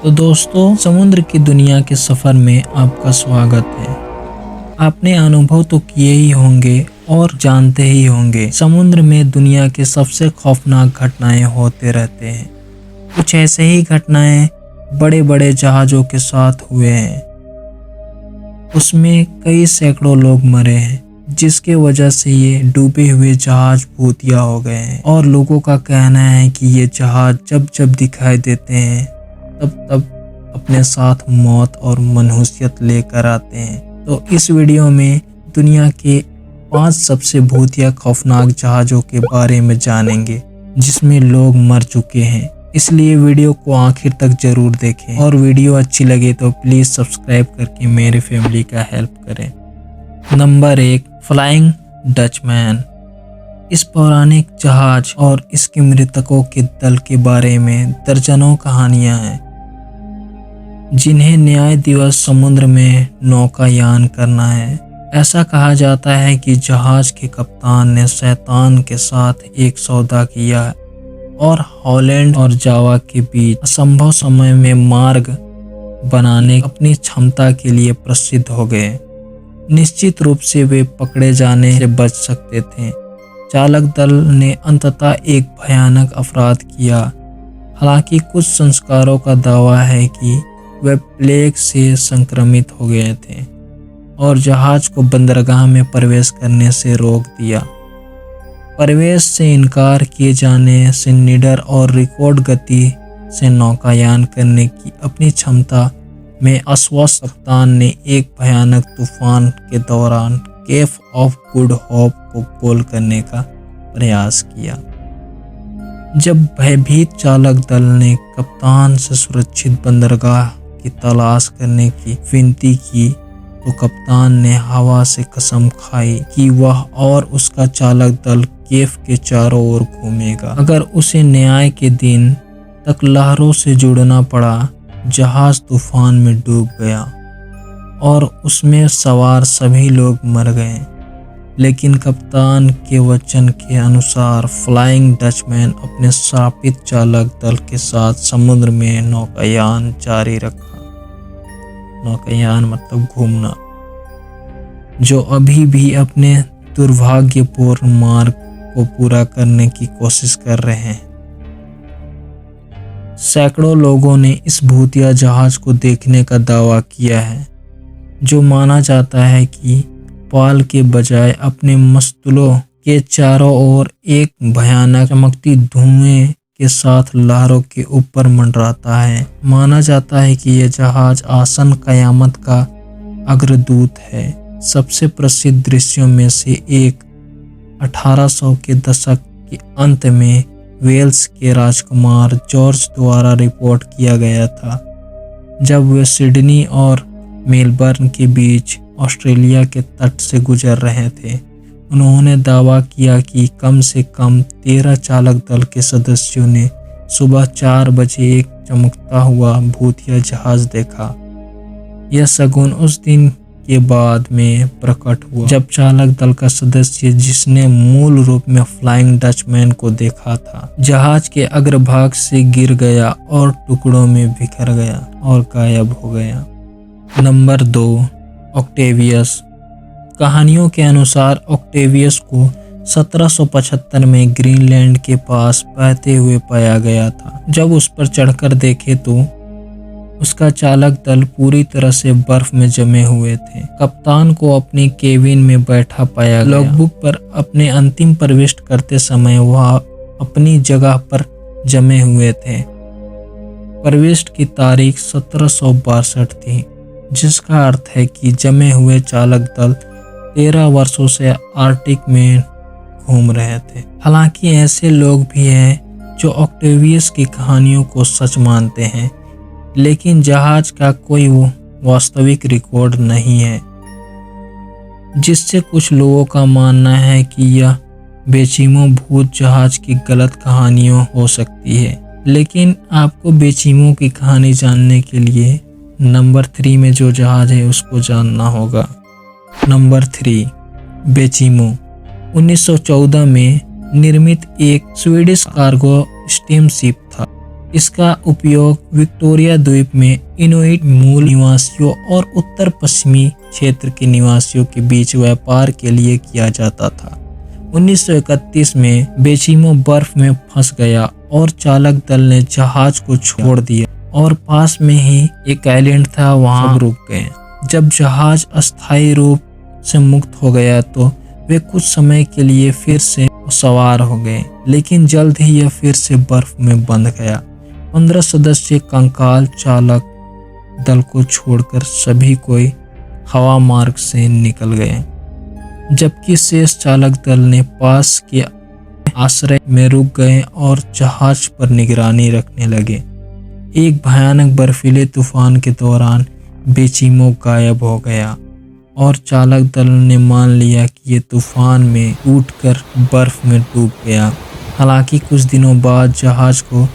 तो दोस्तों, समुद्र की दुनिया के सफर में आपका स्वागत है। आपने अनुभव तो किए ही होंगे और जानते ही होंगे, समुद्र में दुनिया के सबसे खौफनाक घटनाएं होते रहते हैं। कुछ ऐसे ही घटनाएं बड़े बड़े जहाजों के साथ हुए हैं। उसमें कई सैकड़ों लोग मरे हैं, जिसके वजह से ये डूबे हुए जहाज भूतिया हो गए हैं। और लोगों का कहना है कि ये जहाज जब जब दिखाई देते हैं तब अपने साथ मौत और मनहूसियत लेकर आते हैं। तो इस वीडियो में दुनिया के 5 सबसे भूतिया खौफनाक जहाज़ों के बारे में जानेंगे, जिसमें लोग मर चुके हैं। इसलिए वीडियो को आखिर तक जरूर देखें और वीडियो अच्छी लगे तो प्लीज़ सब्सक्राइब करके मेरे फैमिली का हेल्प करें। Number 1, flying Dutchman. इस पौराणिक जहाज और इसके मृतकों के दल के बारे में दर्जनों कहानियां हैं, जिन्हें न्याय दिवस समुद्र में नौकायान करना है। ऐसा कहा जाता है कि जहाज के कप्तान ने शैतान के साथ एक सौदा किया और हॉलैंड और जावा के बीच असंभव समय में मार्ग बनाने अपनी क्षमता के लिए प्रसिद्ध हो गए। निश्चित रूप से वे पकड़े जाने से बच सकते थे। चालक दल ने अंततः एक भयानक अपराध किया। हालांकि कुछ संस्कारों का दावा है कि वे प्लेग से संक्रमित हो गए थे और जहाज को बंदरगाह में प्रवेश करने से रोक दिया। प्रवेश से इनकार किए जाने से निडर और रिकॉर्ड गति से नौकायान करने की अपनी क्षमता में अस्वस्थ कप्तान ने एक भयानक तूफान के दौरान केप ऑफ गुड होप को गोल करने का प्रयास किया। जब भयभीत चालक दल ने कप्तान से सुरक्षित बंदरगाह की तलाश करने की विनती की, तो कप्तान ने हवा से कसम खाई कि वह और उसका चालक दल केप के चारों ओर घूमेगा। अगर उसे न्याय के दिन तक लहरों से जुड़ना पड़ा। जहाज तूफान में डूब गया और उसमें सवार सभी लोग मर गए, लेकिन कप्तान के वचन के अनुसार फ्लाइंग डचमैन अपने श्रापित चालक दल के साथ समुद्र में नौकायान जारी रखा। नौकायान मतलब घूमना, जो अभी भी अपने दुर्भाग्यपूर्ण मार्ग को पूरा करने की कोशिश कर रहे हैं। सैकड़ों लोगों ने इस भूतिया जहाज को देखने का दावा किया है, जो माना जाता है कि पाल के बजाय अपने मस्तूलों के चारों ओर एक भयानक चमकती धुएं के साथ लहरों के ऊपर मंडराता है। माना जाता है कि यह जहाज आसन्न कयामत का अग्रदूत है। सबसे प्रसिद्ध दृश्यों में से एक 1800 के दशक के अंत में वेल्स के राजकुमार जॉर्ज द्वारा रिपोर्ट किया गया था, जब वे सिडनी और मेलबर्न के बीच ऑस्ट्रेलिया के तट से गुजर रहे थे। उन्होंने दावा किया कि कम से कम 13 चालक दल के सदस्यों ने सुबह 4 बजे एक चमकता हुआ भूतिया जहाज देखा। यह शगुन उस दिन के बाद में प्रकट हुआ जब चालक दल का सदस्य, जिसने मूल रूप में फ्लाइंग डचमैन को देखा था, जहाज के अग्रभाग से गिर गया और टुकड़ों में बिखर गया और गायब हो गया। Number 2, Octavius. कहानियों के अनुसार ऑक्टेवियस को 1775 में ग्रीनलैंड के पास बहते हुए पाया गया था। जब उस पर चढ़कर देखे तो उसका चालक दल पूरी तरह से बर्फ में जमे हुए थे। कप्तान को अपनी केबिन में बैठा पाया गया। लॉगबुक पर अपने अंतिम प्रविष्ट करते समय वह अपनी जगह पर जमे हुए थे। प्रविष्ट की तारीख 1762 थी, जिसका अर्थ है कि जमे हुए चालक दल 13 वर्षों से आर्कटिक में घूम रहे थे। हालांकि ऐसे लोग भी हैं जो ऑक्टेवियस की कहानियों को सच मानते हैं, लेकिन जहाज का कोई वास्तविक रिकॉर्ड नहीं है, जिससे कुछ लोगों का मानना है कि यह बेचिमो भूत जहाज की गलत कहानियों हो सकती है। लेकिन आपको बेचिमो की कहानी जानने के लिए नंबर 3 में जो जहाज है उसको जानना होगा। नंबर 3, बेचिमो 1914 में निर्मित एक स्वीडिश कार्गो स्टीमशिप था। इसका उपयोग विक्टोरिया द्वीप में इनुइट मूल निवासियों और उत्तर पश्चिमी क्षेत्र के निवासियों के बीच व्यापार के लिए किया जाता था। 1931 में बेचिमो बर्फ में फंस गया और चालक दल ने जहाज को छोड़ दिया और पास में ही एक आइलैंड था, वहां रुक गए। जब जहाज अस्थायी रूप से मुक्त हो गया तो वे कुछ समय के लिए फिर से सवार हो गए, लेकिन जल्द ही यह फिर से बर्फ में बंध गया। 15 सदस्यीय कंकाल चालक दल को छोड़कर सभी कोई हवा मार्ग से निकल गए, जबकि शेष चालक दल ने पास के आश्रय में रुक गए और जहाज पर निगरानी रखने लगे। एक भयानक बर्फीले तूफान के दौरान बेचिमो गायब हो गया और चालक दल ने मान लिया कि ये तूफान में टूटकर बर्फ में डूब गया। हालांकि कुछ दिनों बाद जहाज को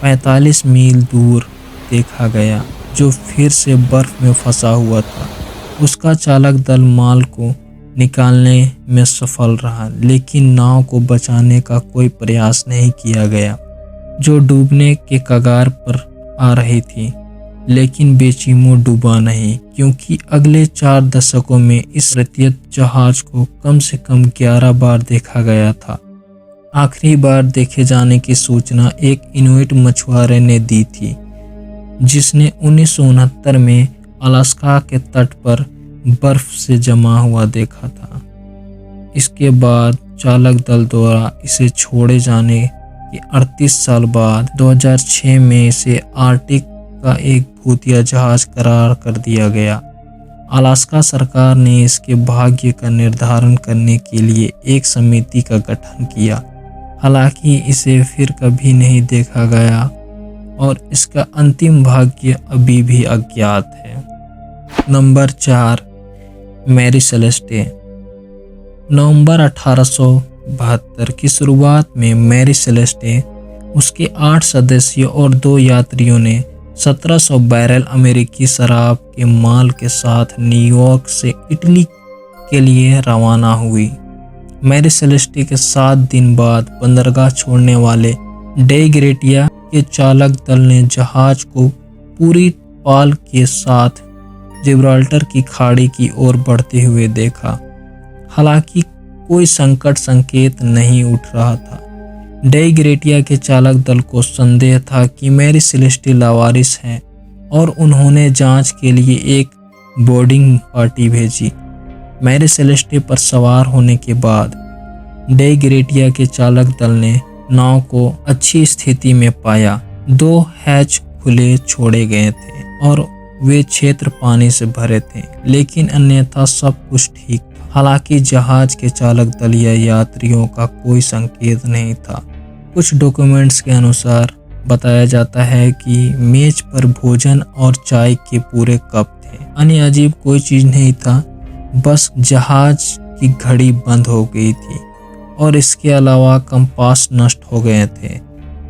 45 मील दूर देखा गया, जो फिर से बर्फ में फंसा हुआ था। उसका चालक दल माल को निकालने में सफल रहा, लेकिन नाव को बचाने का कोई प्रयास नहीं किया गया, जो डूबने के कगार पर आ रही थी। लेकिन बेचिमो डूबा नहीं, क्योंकि अगले 4 दशकों में इस प्रत्येक जहाज को कम से कम 11 बार देखा गया था। आखिरी बार देखे जाने की सूचना एक इनुइट मछुआरे ने दी थी, जिसने 1969 में अलास्का के तट पर बर्फ से जमा हुआ देखा था। इसके बाद चालक दल द्वारा इसे छोड़े जाने के 38 साल बाद 2006 में इसे आर्कटिक का एक भूतिया जहाज करार कर दिया गया। अलास्का सरकार ने इसके भाग्य का निर्धारण करने के लिए एक समिति का गठन किया। हालांकि इसे फिर कभी नहीं देखा गया और इसका अंतिम भाग्य अभी भी अज्ञात है। Number 4, Mary Celeste. नवंबर 1872 की शुरुआत में मैरी सेलेस्टे, उसके 8 सदस्यों और 2 यात्रियों ने 1700 बैरल अमेरिकी शराब के माल के साथ न्यूयॉर्क से इटली के लिए रवाना हुई। मैरी सेलेस्टे के 7 दिन बाद बंदरगाह छोड़ने वाले डे ग्रेटिया के चालक दल ने जहाज को पूरी पाल के साथ जिब्राल्टर की खाड़ी की ओर बढ़ते हुए देखा। हालांकि कोई संकट संकेत नहीं उठ रहा था। डे ग्रेटिया के चालक दल को संदेह था कि मैरी सेलेस्टे लावारिस हैं और उन्होंने जांच के लिए एक बोर्डिंग पार्टी भेजी। मैरी सेलेस्टे पर सवार होने के बाद डे ग्रेटिया के चालक दल ने नाव को अच्छी स्थिति में पाया। 2 हैच खुले छोड़े गए थे और वे क्षेत्र पानी से भरे थे, लेकिन अन्यथा सब कुछ ठीक था। हालांकि जहाज के चालक दल या यात्रियों का कोई संकेत नहीं था। कुछ डॉक्यूमेंट्स के अनुसार बताया जाता है कि मेज पर भोजन और चाय के पूरे कप थे। अन्य अजीब कोई चीज नहीं था, बस जहाज की घड़ी बंद हो गई थी और इसके अलावा कंपास नष्ट हो गए थे।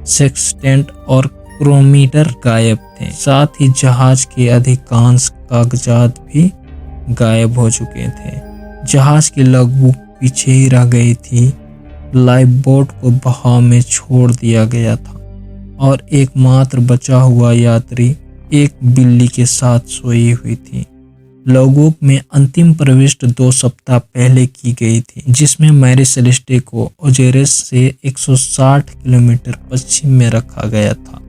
सेक्सटेंट और क्रोमीटर गायब थे। साथ ही जहाज के अधिकांश कागजात भी गायब हो चुके थे। जहाज की लॉगबुक पीछे ही रह गई थी। लाइफ बोट को बहाव में छोड़ दिया गया था और एकमात्र बचा हुआ यात्री एक बिल्ली के साथ सोई हुई थी। लॉगबुक में अंतिम प्रविष्टि 2 सप्ताह पहले की गई थी, जिसमें मैरी सेलेस्टे को ओजेरेस से 160 किलोमीटर पश्चिम में रखा गया था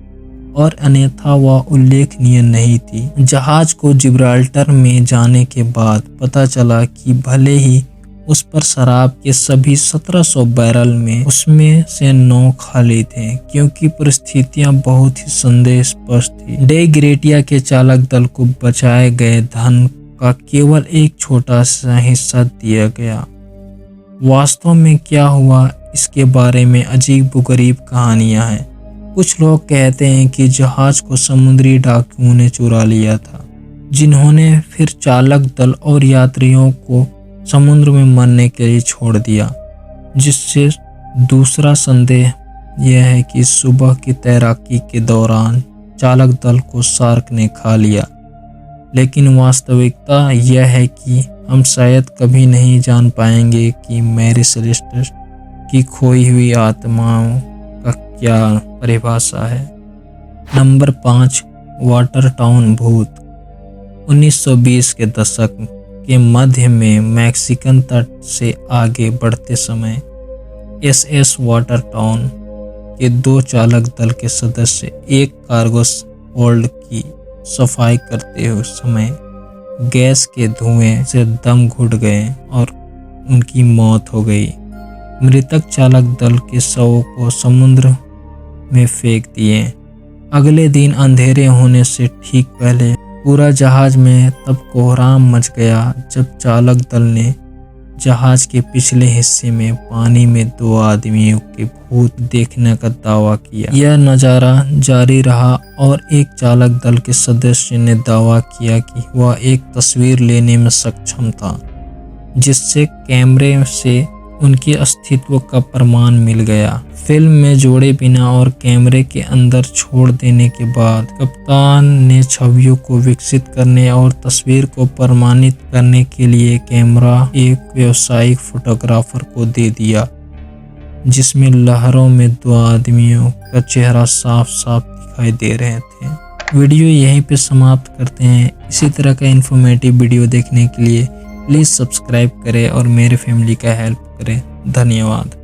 और अन्यथा वह उल्लेखनीय नहीं थी। जहाज को जिब्राल्टर में जाने के बाद पता चला कि भले ही उस पर शराब के सभी 1700 बैरल में उसमें से 9 खाली थे, क्योंकि परिस्थितियां बहुत ही संदेहास्पद थी। डे ग्रेटिया के चालक दल को बचाए गए धन का केवल एक छोटा सा हिस्सा दिया गया। वास्तव में क्या हुआ, इसके बारे में अजीबोगरीब कहानियां हैं। कुछ लोग कहते हैं कि जहाज को समुद्री डाकुओं ने चुरा लिया था, जिन्होंने फिर चालक दल और यात्रियों को समुद्र में मरने के लिए छोड़ दिया। जिससे दूसरा संदेह यह है कि सुबह की तैराकी के दौरान चालक दल को शार्क ने खा लिया। लेकिन वास्तविकता यह है कि हम शायद कभी नहीं जान पाएंगे कि मैरी सेलेस्टे की खोई हुई आत्माओं का क्या परिभाषा है। नंबर 5, वाटर टाउन भूत। 1920 के दशक के मध्य में मैक्सिकन तट से आगे बढ़ते समय SS वाटर टाउन के 2 चालक दल के सदस्य एक कार्गो होल्ड की सफाई करते हुए समय गैस के धुएं से दम घुट गए और उनकी मौत हो गई। मृतक चालक दल के शवों को समुद्र में फेंक दिए। अगले दिन अंधेरे होने से ठीक पहले पूरा जहाज में तब कोहराम मच गया जब चालक दल ने जहाज के पिछले हिस्से में पानी में 2 आदमियों के भूत देखने का दावा किया। यह नज़ारा जारी रहा और एक चालक दल के सदस्य ने दावा किया कि वह एक तस्वीर लेने में सक्षम था, जिससे कैमरे से उनके अस्तित्व का प्रमाण मिल गया। फिल्म में जोड़े बिना और कैमरे के अंदर छोड़ देने के बाद कप्तान ने छवियों को विकसित करने और तस्वीर को प्रमाणित करने के लिए कैमरा एक व्यावसायिक फोटोग्राफर को दे दिया, जिसमें लहरों में 2 आदमियों का चेहरा साफ साफ दिखाई दे रहे थे। वीडियो यहीं पे समाप्त करते हैं। इसी तरह का इन्फॉर्मेटिव वीडियो देखने के लिए प्लीज़ सब्सक्राइब करें और मेरे फैमिली का हेल्प करें। धन्यवाद।